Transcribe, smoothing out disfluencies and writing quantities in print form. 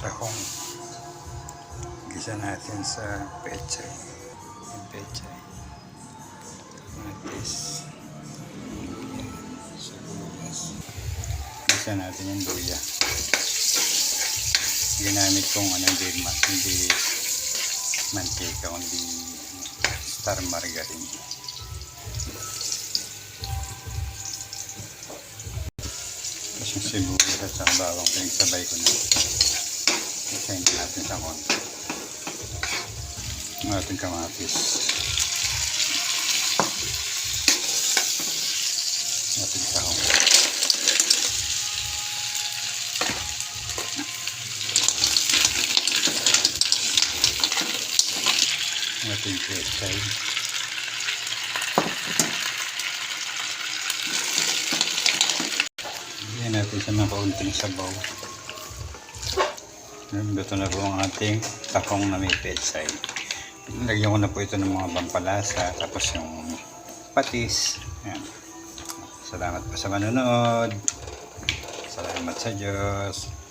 tahong. Gisa natin sa pechay. Yung pechay. Matis. Sibuyas. Gisa natin yung luya. Ginamit kong hindi mantika, kundi star margarine. Tapos yung sibuyas at saka bawang pinagsabay ko na. Isayin natin sa konti. Ang ating kamatis. Ating tahong. Ating pechay. Bigyan natin siya ng kaunting sabaw. Luto na po ang ating tahong na may pechay. Lagyan ko na po ito ng mga pampalasa, tapos yung patis. Ayan. Salamat po sa manonood. Salamat sa Diyos.